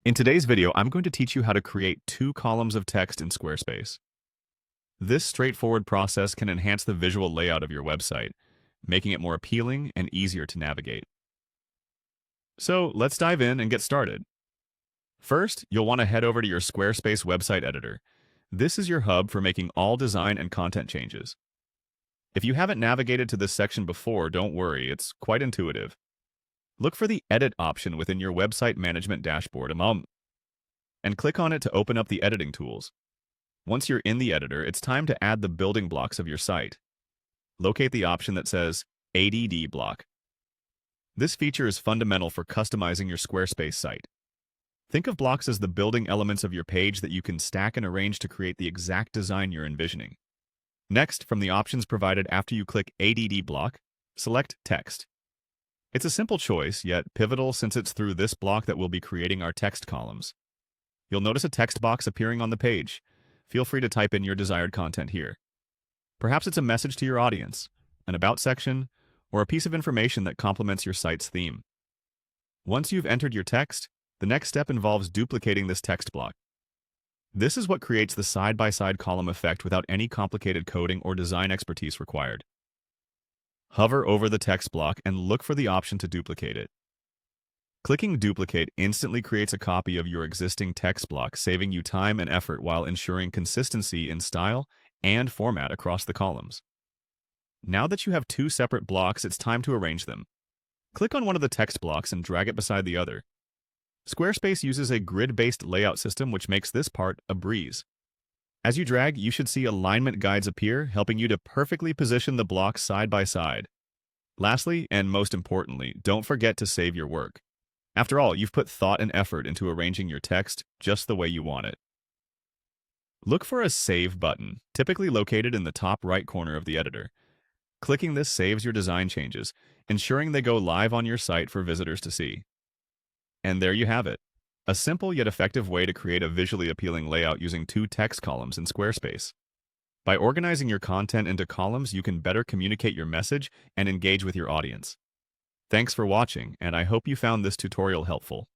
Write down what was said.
In today's video, I'm going to teach you how to create 2 columns of text in Squarespace. This straightforward process can enhance the visual layout of your website, making it more appealing and easier to navigate. So let's dive in and get started. First, you'll want to head over to your Squarespace website editor. This is your hub for making all design and content changes. If you haven't navigated to this section before, don't worry, it's quite intuitive. Look for the Edit option within your website management dashboard and click on it to open up the editing tools. Once you're in the editor, it's time to add the building blocks of your site. Locate the option that says ADD block. This feature is fundamental for customizing your Squarespace site. Think of blocks as the building elements of your page that you can stack and arrange to create the exact design you're envisioning. Next, from the options provided after you click ADD block, select Text. It's a simple choice, yet pivotal since it's through this block that we'll be creating our text columns. You'll notice a text box appearing on the page. Feel free to type in your desired content here. Perhaps it's a message to your audience, an about section, or a piece of information that complements your site's theme. Once you've entered your text, the next step involves duplicating this text block. This is what creates the side-by-side column effect without any complicated coding or design expertise required. Hover over the text block and look for the option to duplicate it. Clicking Duplicate instantly creates a copy of your existing text block, saving you time and effort while ensuring consistency in style and format across the columns. Now that you have 2 separate blocks, it's time to arrange them. Click on one of the text blocks and drag it beside the other. Squarespace uses a grid-based layout system, which makes this part a breeze. As you drag, you should see alignment guides appear, helping you to perfectly position the blocks side by side. Lastly, and most importantly, don't forget to save your work. After all, you've put thought and effort into arranging your text just the way you want it. Look for a Save button, typically located in the top right corner of the editor. Clicking this saves your design changes, ensuring they go live on your site for visitors to see. And there you have it. A simple yet effective way to create a visually appealing layout using 2 text columns in Squarespace. By organizing your content into columns, you can better communicate your message and engage with your audience. Thanks for watching, and I hope you found this tutorial helpful.